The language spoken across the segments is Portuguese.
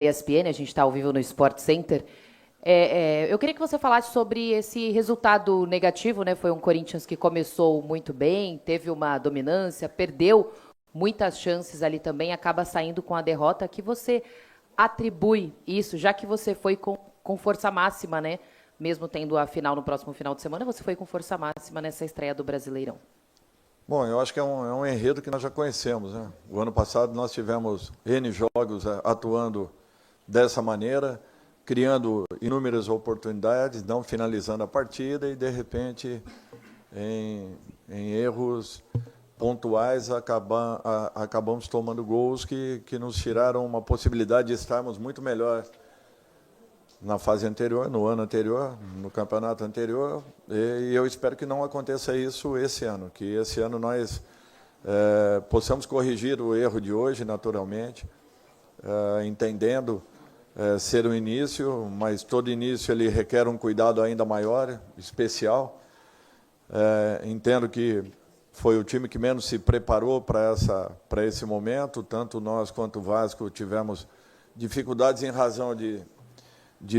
ESPN, a gente está ao vivo no Sport Center. Eu queria que você falasse sobre esse resultado negativo, né? Foi um Corinthians que começou muito bem, teve uma dominância, perdeu muitas chances ali também, acaba saindo com a derrota. Que você atribui isso, já que você foi com força máxima, né? Mesmo tendo a final no próximo final de semana, você foi com força máxima nessa estreia do Brasileirão. Bom, eu acho que é um enredo que nós já conhecemos, né? O ano passado nós tivemos N jogos atuando dessa maneira, criando inúmeras oportunidades, não finalizando a partida e, de repente, em erros pontuais, acabamos tomando gols que nos tiraram uma possibilidade de estarmos muito melhor na fase anterior, no ano anterior, no campeonato anterior, e eu espero que não aconteça isso esse ano, que esse ano nós possamos corrigir o erro de hoje, naturalmente, entendendo ser um início, mas todo início ele requer um cuidado ainda maior, especial. Entendo que foi o time que menos se preparou para esse momento, tanto nós quanto o Vasco tivemos dificuldades em razão de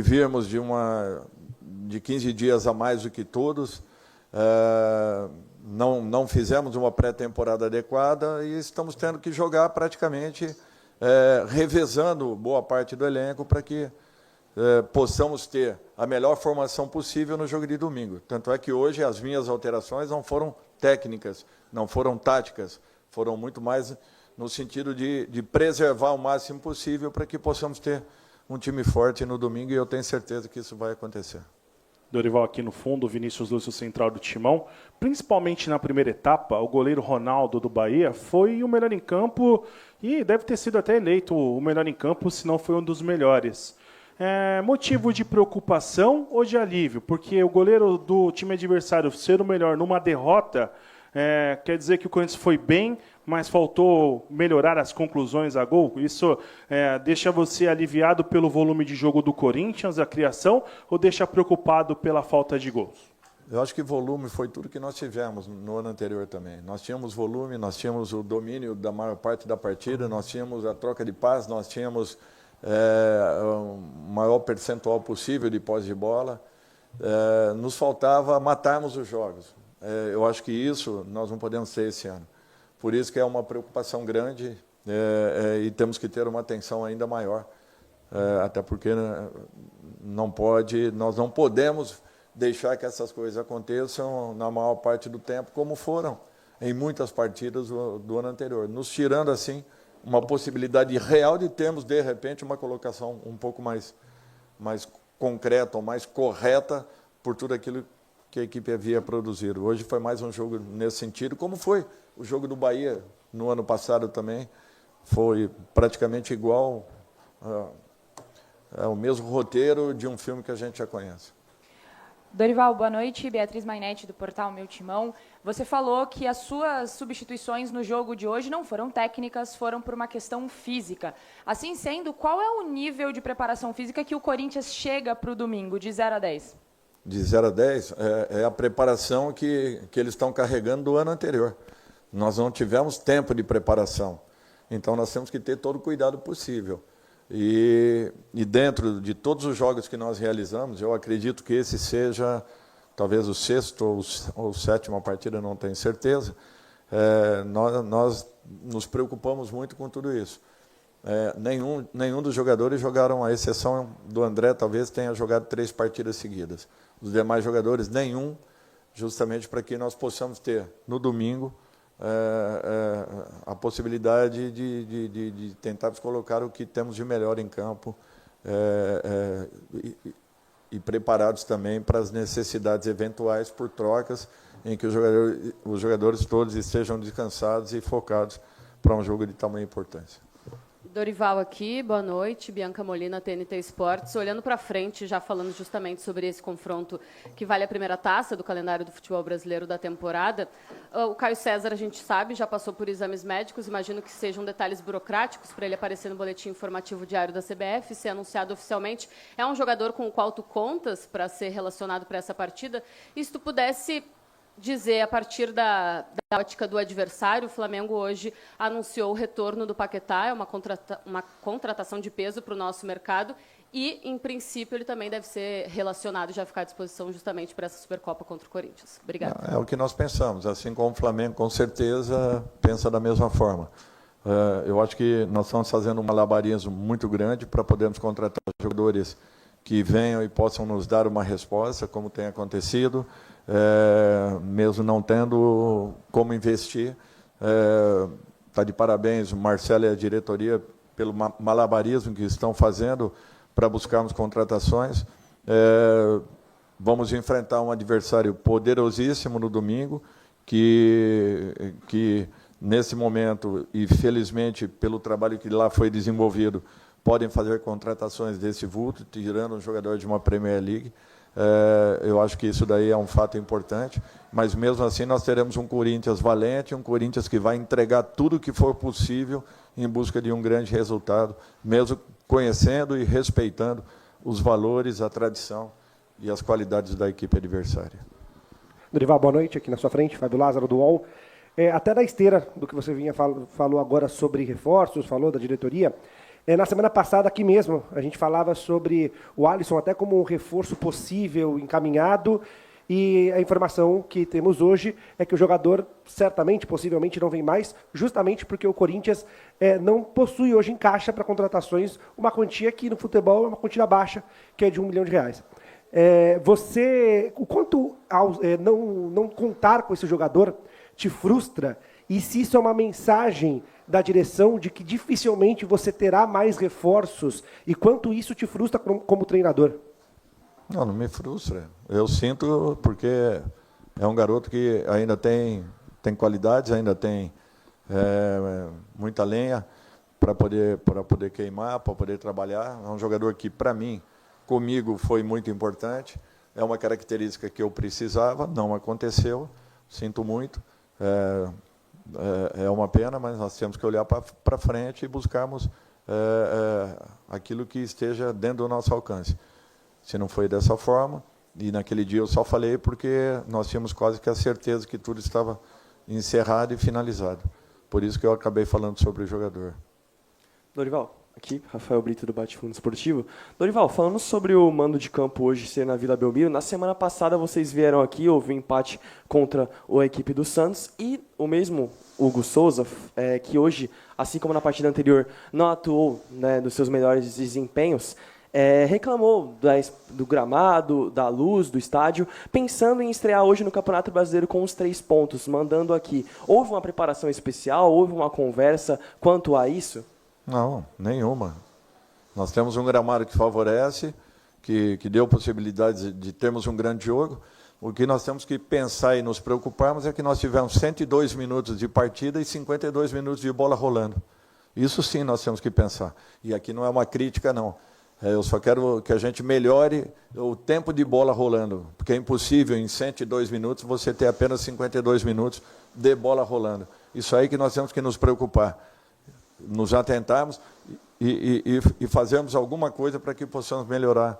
virmos de 15 dias a mais do que todos, não fizemos uma pré-temporada adequada e estamos tendo que jogar praticamente revezando boa parte do elenco para que possamos ter a melhor formação possível no jogo de domingo. Tanto é que hoje as minhas alterações não foram técnicas, não foram táticas, foram muito mais no sentido de preservar o máximo possível para que possamos ter um time forte no domingo, e eu tenho certeza que isso vai acontecer. Dorival aqui no fundo, Vinícius Lúcio central do Timão. Principalmente na primeira etapa, o goleiro Ronaldo do Bahia foi o melhor em campo e deve ter sido até eleito o melhor em campo, se não foi um dos melhores. Motivo de preocupação ou de alívio? Porque o goleiro do time adversário ser o melhor numa derrota quer dizer que o Corinthians foi bem, mas faltou melhorar as conclusões a gol? Isso deixa você aliviado pelo volume de jogo do Corinthians, a criação, ou deixa preocupado pela falta de gols? Eu acho que volume foi tudo que nós tivemos no ano anterior também. Nós tínhamos volume, nós tínhamos o domínio da maior parte da partida, nós tínhamos a troca de passes, nós tínhamos o maior percentual possível de posse de bola. Nos faltava matarmos os jogos. Eu acho que isso nós não podemos ter esse ano. Por isso que é uma preocupação grande e temos que ter uma atenção ainda maior. Até porque nós não podemos deixar que essas coisas aconteçam na maior parte do tempo, como foram em muitas partidas do ano anterior, nos tirando, assim, uma possibilidade real de termos, de repente, uma colocação um pouco mais concreta ou mais correta por tudo aquilo que a equipe havia produzido. Hoje foi mais um jogo nesse sentido, como foi o jogo do Bahia no ano passado também. Foi praticamente igual ao mesmo roteiro de um filme que a gente já conhece. Dorival, boa noite. Beatriz Mainetti, do portal Meu Timão. Você falou que as suas substituições no jogo de hoje não foram técnicas, foram por uma questão física. Assim sendo, qual é o nível de preparação física que o Corinthians chega para o domingo, de 0 a 10? De 0 a 10 é a preparação que eles estão carregando do ano anterior. Nós não tivemos tempo de preparação, então nós temos que ter todo o cuidado possível. E dentro de todos os jogos que nós realizamos, eu acredito que esse seja talvez o sexto ou sétima partida, não tenho certeza, nós nos preocupamos muito com tudo isso. Nenhum dos jogadores jogaram, à exceção do André, talvez tenha jogado 3 partidas seguidas. Os demais jogadores, nenhum, justamente para que nós possamos ter, no domingo, a possibilidade de tentarmos colocar o que temos de melhor em campo e preparados também para as necessidades eventuais por trocas, em que os jogadores todos estejam descansados e focados para um jogo de tamanha importância. Dorival aqui, boa noite. Bianca Molina, TNT Esportes. Olhando para frente, já falando justamente sobre esse confronto que vale a primeira taça do calendário do futebol brasileiro da temporada. O Caio César, a gente sabe, já passou por exames médicos. Imagino que sejam detalhes burocráticos para ele aparecer no boletim informativo diário da CBF, ser anunciado oficialmente. É um jogador com o qual tu contas para ser relacionado para essa partida? E se tu pudesse dizer, a partir da ótica do adversário, o Flamengo hoje anunciou o retorno do Paquetá, é uma contratação de peso para o nosso mercado e, em princípio, ele também deve ser relacionado e já ficar à disposição justamente para essa Supercopa contra o Corinthians. Obrigada. É o que nós pensamos, assim como o Flamengo, com certeza, pensa da mesma forma. Eu acho que nós estamos fazendo um malabarismo muito grande para podermos contratar jogadores que venham e possam nos dar uma resposta, como tem acontecido, mesmo não tendo como investir. Está de parabéns o Marcelo e a diretoria pelo malabarismo que estão fazendo para buscarmos contratações. Vamos enfrentar um adversário poderosíssimo no domingo, que nesse momento, e felizmente pelo trabalho que lá foi desenvolvido, podem fazer contratações desse vulto, tirando um jogador de uma Premier League. Eu acho que isso daí é um fato importante, mas mesmo assim nós teremos um Corinthians valente, um Corinthians que vai entregar tudo o que for possível em busca de um grande resultado, mesmo conhecendo e respeitando os valores, a tradição e as qualidades da equipe adversária. Dorival, boa noite, aqui na sua frente, Fábio Lázaro do UOL. Até da esteira do que você falou agora sobre reforços, falou da diretoria. Na semana passada, aqui mesmo, a gente falava sobre o Alisson até como um reforço possível, encaminhado, e a informação que temos hoje é que o jogador certamente, possivelmente, não vem mais, justamente porque o Corinthians não possui hoje em caixa para contratações uma quantia que no futebol é uma quantia baixa, que é de R$1 milhão. O quanto não contar com esse jogador te frustra? E se isso é uma mensagem da direção de que dificilmente você terá mais reforços, e quanto isso te frustra como treinador? Não me frustra. Eu sinto porque é um garoto que ainda tem qualidades, ainda tem muita lenha para poder queimar, para poder trabalhar. É um jogador que, para mim, comigo foi muito importante. É uma característica que eu precisava, não aconteceu, sinto muito. É uma pena, mas nós temos que olhar para frente e buscarmos aquilo que esteja dentro do nosso alcance. Se não foi dessa forma, e naquele dia eu só falei porque nós tínhamos quase que a certeza que tudo estava encerrado e finalizado. Por isso que eu acabei falando sobre o jogador. Dorival, aqui, Rafael Brito do Bate-Fundo Esportivo. Dorival, falando sobre o mando de campo hoje ser na Vila Belmiro, na semana passada vocês vieram aqui, houve um empate contra a equipe do Santos e o mesmo Hugo Souza, que hoje, assim como na partida anterior, não atuou, né, dos seus melhores desempenhos, reclamou do gramado, da luz, do estádio, pensando em estrear hoje no Campeonato Brasileiro com os 3 pontos, mandando aqui. Houve uma preparação especial, houve uma conversa quanto a isso? Não, nenhuma. Nós temos um gramado que favorece, que deu possibilidade de termos um grande jogo. O que nós temos que pensar e nos preocuparmos é que nós tivemos 102 minutos de partida e 52 minutos de bola rolando. Isso sim nós temos que pensar. E aqui não é uma crítica, não. Eu só quero que a gente melhore o tempo de bola rolando, porque é impossível em 102 minutos você ter apenas 52 minutos de bola rolando. Isso aí que nós temos que nos preocupar, nos atentarmos e fazermos alguma coisa para que possamos melhorar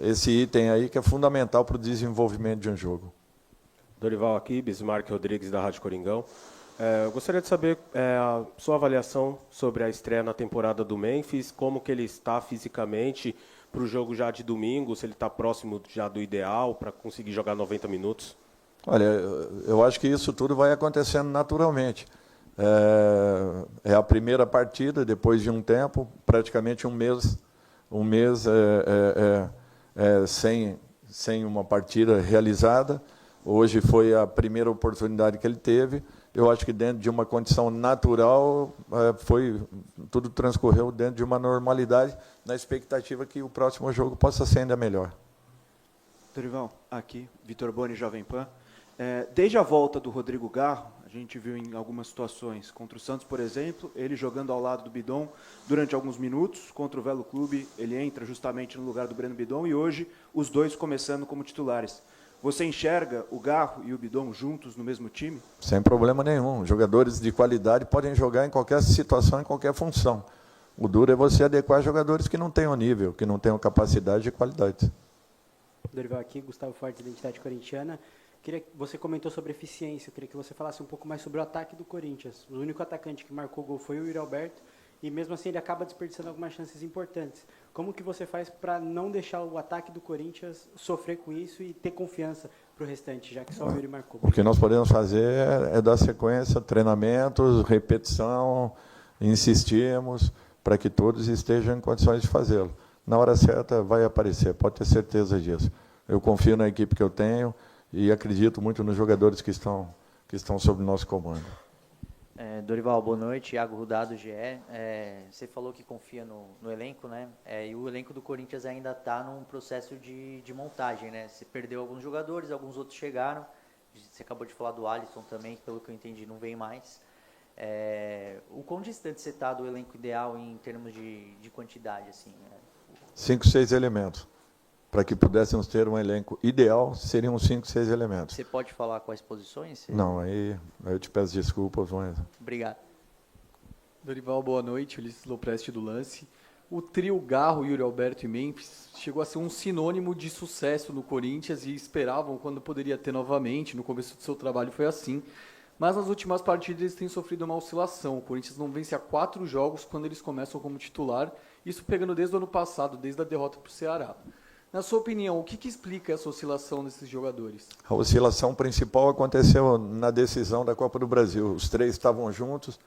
esse item aí que é fundamental para o desenvolvimento de um jogo. Dorival aqui, Bismarck Rodrigues da Rádio Coringão. Eu gostaria de saber a sua avaliação sobre a estreia na temporada do Memphis, como que ele está fisicamente para o jogo já de domingo, se ele está próximo já do ideal para conseguir jogar 90 minutos. Olha, eu acho que isso tudo vai acontecendo naturalmente. É a primeira partida, depois de um tempo, praticamente um mês sem uma partida realizada. Hoje foi a primeira oportunidade que ele teve. Eu acho que dentro de uma condição natural, tudo transcorreu dentro de uma normalidade, na expectativa que o próximo jogo possa ser ainda melhor. Dorival, aqui, Vitor Boni, Jovem Pan. Desde a volta do Rodrigo Garro, a gente viu em algumas situações, contra o Santos, por exemplo, ele jogando ao lado do Bidon durante alguns minutos, contra o Velo Clube, ele entra justamente no lugar do Breno Bidon, e hoje os dois começando como titulares. Você enxerga o Garro e o Bidon juntos no mesmo time? Sem problema nenhum. Jogadores de qualidade podem jogar em qualquer situação, em qualquer função. O duro é você adequar jogadores que não tenham nível, que não tenham capacidade e qualidade. Dorival aqui, Gustavo Forte, Identidade Corintiana. Você comentou sobre eficiência, eu queria que você falasse um pouco mais sobre o ataque do Corinthians. O único atacante que marcou gol foi o Yuri Alberto, e mesmo assim ele acaba desperdiçando algumas chances importantes. Como que você faz para não deixar o ataque do Corinthians sofrer com isso e ter confiança para o restante, já que só o Yuri marcou? O que nós podemos fazer é dar sequência, treinamentos, repetição, insistirmos para que todos estejam em condições de fazê-lo. Na hora certa vai aparecer, pode ter certeza disso. Eu confio na equipe que eu tenho e acredito muito nos jogadores que estão sob nosso comando. Dorival, boa noite. Iago Rudado, GE. Você falou que confia no elenco, né? E o elenco do Corinthians ainda está num processo de montagem, né? Você perdeu alguns jogadores, alguns outros chegaram. Você acabou de falar do Alisson também, que pelo que eu entendi não vem mais. O quão distante você está do elenco ideal em termos de quantidade? Assim, 5, 6 elementos. Para que pudéssemos ter um elenco ideal, seriam 5, 6 elementos. Você pode falar quais posições? Não, aí eu te peço desculpas, mas... Obrigado. Dorival, boa noite. Ulisses Lopresti do Lance. O trio Garro, Yuri Alberto e Memphis chegou a ser um sinônimo de sucesso no Corinthians e esperavam quando poderia ter novamente. No começo do seu trabalho foi assim. Mas nas últimas partidas eles têm sofrido uma oscilação. O Corinthians não vence há 4 jogos quando eles começam como titular. Isso pegando desde o ano passado, desde a derrota para o Ceará. Na sua opinião, o que explica essa oscilação desses jogadores? A oscilação principal aconteceu na decisão da Copa do Brasil. Os 3 estavam juntos,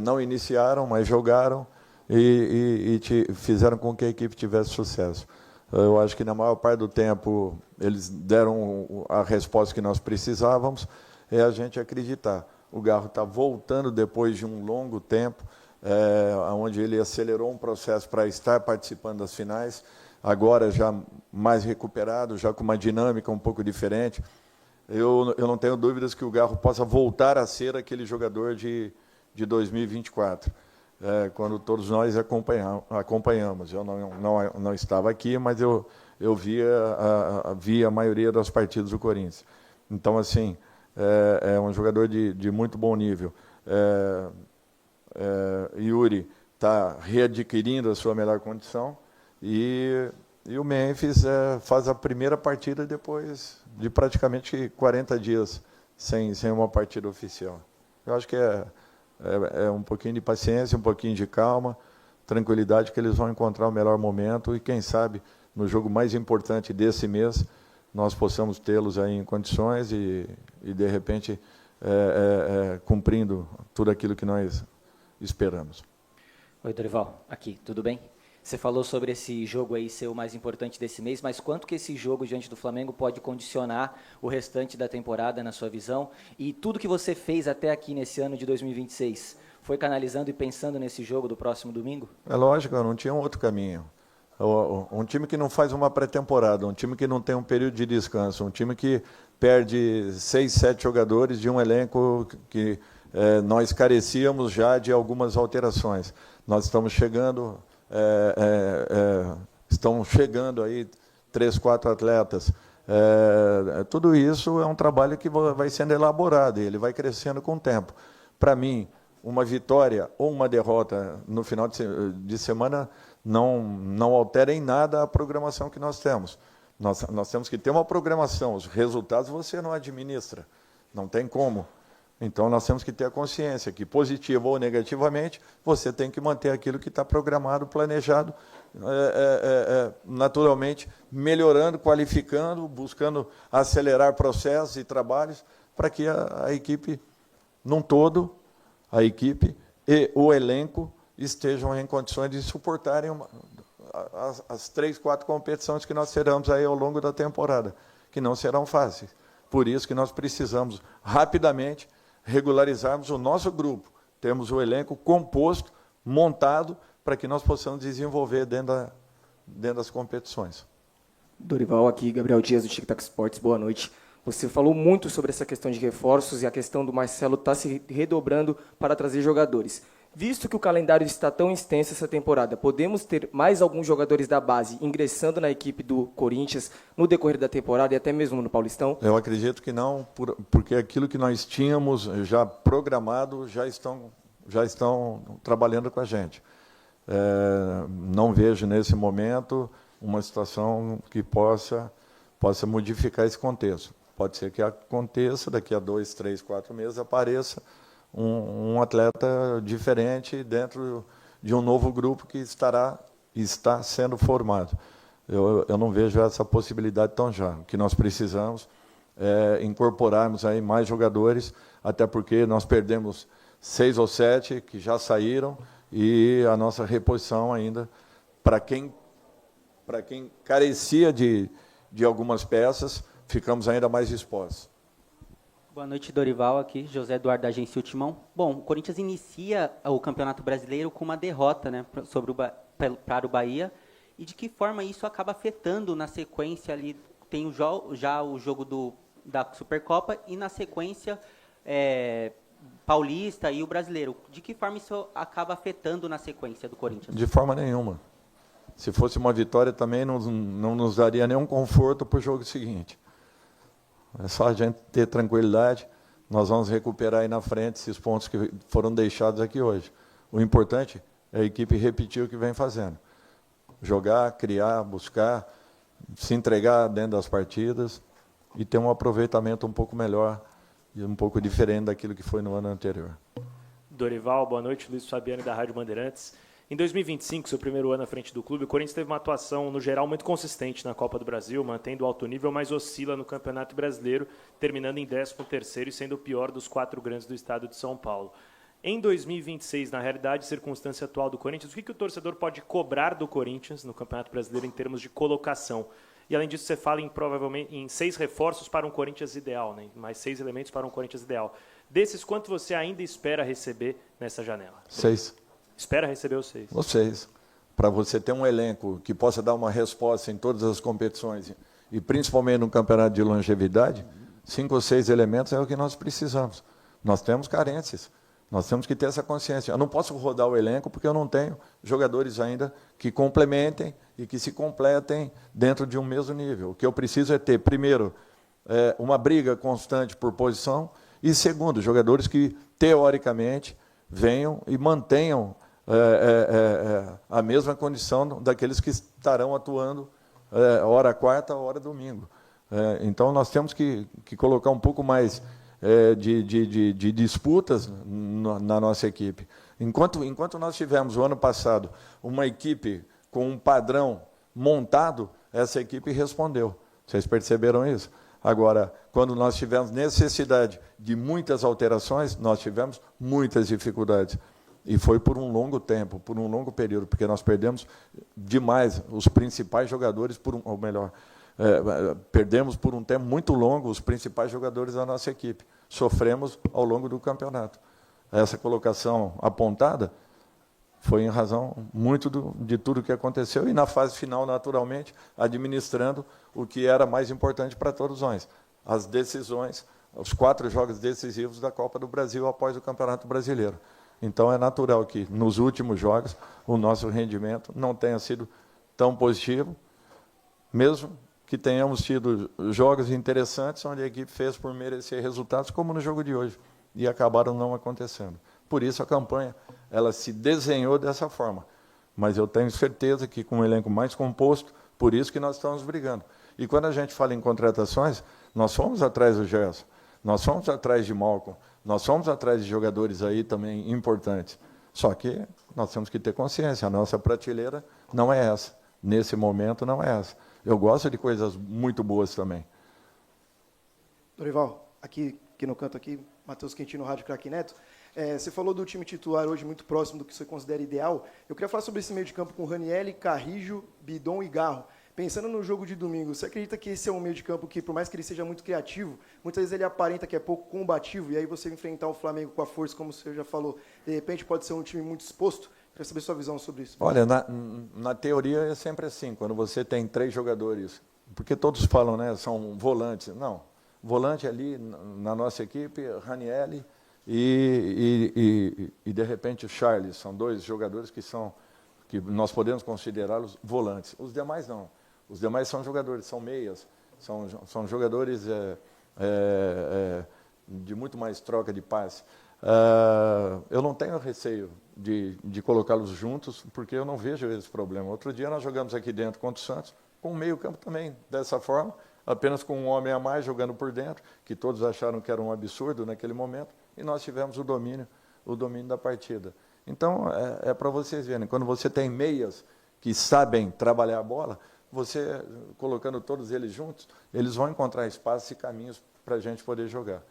não iniciaram, mas jogaram e fizeram com que a equipe tivesse sucesso. Eu acho que na maior parte do tempo eles deram a resposta que nós precisávamos, é a gente acreditar. O Garro está voltando depois de um longo tempo, onde ele acelerou um processo para estar participando das finais, agora já mais recuperado, já com uma dinâmica um pouco diferente. Eu não tenho dúvidas que o Garro possa voltar a ser aquele jogador de 2024, quando todos nós acompanhamos. Eu não estava aqui, mas eu via a maioria das partidas do Corinthians. Então, assim, é um jogador de muito bom nível. Yuri está readquirindo a sua melhor condição, e o Memphis faz a primeira partida depois de praticamente 40 dias sem uma partida oficial. Eu acho que é um pouquinho de paciência, um pouquinho de calma, tranquilidade, que eles vão encontrar o melhor momento e, quem sabe, no jogo mais importante desse mês, nós possamos tê-los aí em condições e de repente, cumprindo tudo aquilo que nós esperamos. Oi, Dorival, aqui, tudo bem? Você falou sobre esse jogo aí ser o mais importante desse mês, mas quanto que esse jogo diante do Flamengo pode condicionar o restante da temporada, na sua visão? E tudo que você fez até aqui nesse ano de 2026, foi canalizando e pensando nesse jogo do próximo domingo? É lógico, não tinha outro caminho. Um time que não faz uma pré-temporada, um time que não tem um período de descanso, um time que perde 6, 7 jogadores de um elenco que nós carecíamos já de algumas alterações. Nós estamos chegando... estão chegando aí 3, 4 atletas. Tudo isso é um trabalho que vai sendo elaborado e ele vai crescendo com o tempo. Para mim, uma vitória ou uma derrota no final de semana não altera em nada a programação que nós temos. Nós temos que ter uma programação. Os resultados você não administra, não tem como. Então, nós temos que ter a consciência que, positivo ou negativamente, você tem que manter aquilo que está programado, planejado, naturalmente, melhorando, qualificando, buscando acelerar processos e trabalhos para que a equipe, num todo, a equipe e o elenco estejam em condições de suportarem as 3, 4 competições que nós teremos aí ao longo da temporada, que não serão fáceis. Por isso que nós precisamos, rapidamente, regularizarmos o nosso grupo, temos o elenco composto, montado, para que nós possamos desenvolver dentro das competições. Dorival, aqui, Gabriel Dias, do Tic Tac Sports, boa noite. Você falou muito sobre essa questão de reforços e a questão do Marcelo estar se redobrando para trazer jogadores. Visto que o calendário está tão extenso essa temporada, podemos ter mais alguns jogadores da base ingressando na equipe do Corinthians no decorrer da temporada e até mesmo no Paulistão? Eu acredito que não, porque aquilo que nós tínhamos já programado já estão trabalhando com a gente. Não vejo nesse momento uma situação que possa modificar esse contexto. Pode ser que aconteça, daqui a 2, 3, 4 meses, apareça um atleta diferente dentro de um novo grupo que está sendo formado. Eu não vejo essa possibilidade tão já. O que nós precisamos é incorporarmos aí mais jogadores, até porque nós perdemos 6 ou 7 que já saíram e a nossa reposição ainda, para quem carecia de algumas peças, ficamos ainda mais expostos. Boa noite, Dorival, aqui, José Eduardo da Agência Timão. Bom, o Corinthians inicia o Campeonato Brasileiro com uma derrota, né, para o Bahia, e de que forma isso acaba afetando na sequência ali, tem já o jogo da Supercopa e na sequência Paulista e o Brasileiro. De que forma isso acaba afetando na sequência do Corinthians? De forma nenhuma. Se fosse uma vitória também não nos daria nenhum conforto para o jogo seguinte. É só a gente ter tranquilidade, nós vamos recuperar aí na frente esses pontos que foram deixados aqui hoje. O importante é a equipe repetir o que vem fazendo. Jogar, criar, buscar, se entregar dentro das partidas e ter um aproveitamento um pouco melhor e um pouco diferente daquilo que foi no ano anterior. Dorival, boa noite. Luiz Fabiano, da Rádio Bandeirantes. Em 2025, seu primeiro ano à frente do clube, o Corinthians teve uma atuação, no geral, muito consistente na Copa do Brasil, mantendo o alto nível, mas oscila no Campeonato Brasileiro, terminando em 13º e sendo o pior dos 4 grandes do estado de São Paulo. Em 2026, na realidade, circunstância atual do Corinthians, o que o torcedor pode cobrar do Corinthians no Campeonato Brasileiro em termos de colocação? E, além disso, você fala provavelmente em 6 reforços para um Corinthians ideal, né? Mais 6 elementos para um Corinthians ideal. Desses, quanto você ainda espera receber nessa janela? 6. Espera receber os 6. Os 6. Para você ter um elenco que possa dar uma resposta em todas as competições, e principalmente no campeonato de longevidade, 5 ou 6 elementos é o que nós precisamos. Nós temos carências. Nós temos que ter essa consciência. Eu não posso rodar o elenco porque eu não tenho jogadores ainda que complementem e que se completem dentro de um mesmo nível. O que eu preciso é ter, primeiro, uma briga constante por posição e, segundo, jogadores que, teoricamente, venham e mantenham a mesma condição daqueles que estarão atuando hora quarta, hora domingo. Então, nós temos que colocar um pouco mais de disputas na nossa equipe. Enquanto nós tivemos, o ano passado, uma equipe com um padrão montado, essa equipe respondeu. Vocês perceberam isso? Agora, quando nós tivemos necessidade de muitas alterações, nós tivemos muitas dificuldades. E foi por um longo tempo, por um longo período, porque nós perdemos demais os principais jogadores, ou melhor, perdemos por um tempo muito longo os principais jogadores da nossa equipe. Sofremos ao longo do campeonato. Essa colocação apontada foi em razão muito de tudo que aconteceu e, na fase final, naturalmente, administrando o que era mais importante para todos nós, as decisões, os 4 jogos decisivos da Copa do Brasil após o Campeonato Brasileiro. Então, é natural que, nos últimos jogos, o nosso rendimento não tenha sido tão positivo, mesmo que tenhamos tido jogos interessantes, onde a equipe fez por merecer resultados, como no jogo de hoje, e acabaram não acontecendo. Por isso, a campanha ela se desenhou dessa forma. Mas eu tenho certeza que, com um elenco mais composto, por isso que nós estamos brigando. E quando a gente fala em contratações, nós fomos atrás do Gerson, nós fomos atrás de Malcolm, nós fomos atrás de jogadores aí também importantes. Só que nós temos que ter consciência, a nossa prateleira não é essa. Nesse momento, não é essa. Eu gosto de coisas muito boas também. Dorival, aqui no canto aqui, Matheus Quintino, Rádio Craque Neto. Você falou do time titular hoje muito próximo do que você considera ideal. Eu queria falar sobre esse meio de campo com Ranieri, Carrijo, Bidon e Garro. Pensando no jogo de domingo, você acredita que esse é um meio de campo que, por mais que ele seja muito criativo, muitas vezes ele aparenta que é pouco combativo, e aí você enfrentar o Flamengo com a força, como você já falou, de repente pode ser um time muito exposto? Queria saber sua visão sobre isso. Olha, na teoria é sempre assim, quando você tem 3 jogadores, porque todos falam, né, são volantes. Não, volante ali na nossa equipe, Ranieri e de repente o Charles, são 2 jogadores que nós podemos considerá-los volantes. Os demais não. Os demais são jogadores, são meias, são jogadores de muito mais troca de passe. Eu não tenho receio de colocá-los juntos, porque eu não vejo esse problema. Outro dia nós jogamos aqui dentro contra o Santos, com o meio campo também, dessa forma, apenas com um homem a mais jogando por dentro, que todos acharam que era um absurdo naquele momento, e nós tivemos o domínio da partida. Então, é para vocês verem, quando você tem meias que sabem trabalhar a bola, você, colocando todos eles juntos, eles vão encontrar espaços e caminhos para a gente poder jogar.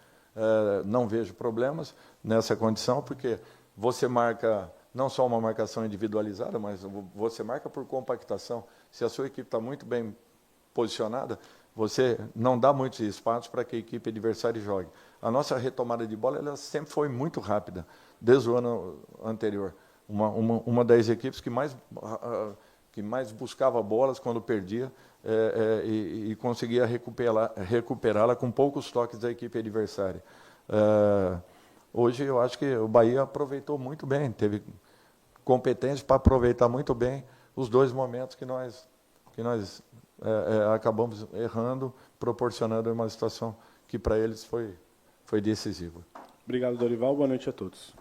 Não vejo problemas nessa condição, porque você marca não só uma marcação individualizada, mas você marca por compactação. Se a sua equipe está muito bem posicionada, você não dá muitos espaços para que a equipe adversária jogue. A nossa retomada de bola ela sempre foi muito rápida, desde o ano anterior. Uma das equipes que mais buscava bolas quando perdia e conseguia recuperá-la com poucos toques da equipe adversária. Hoje eu acho que o Bahia aproveitou muito bem, teve competência para aproveitar muito bem os dois momentos que nós acabamos errando, proporcionando uma situação que para eles foi decisiva. Obrigado, Dorival. Boa noite a todos.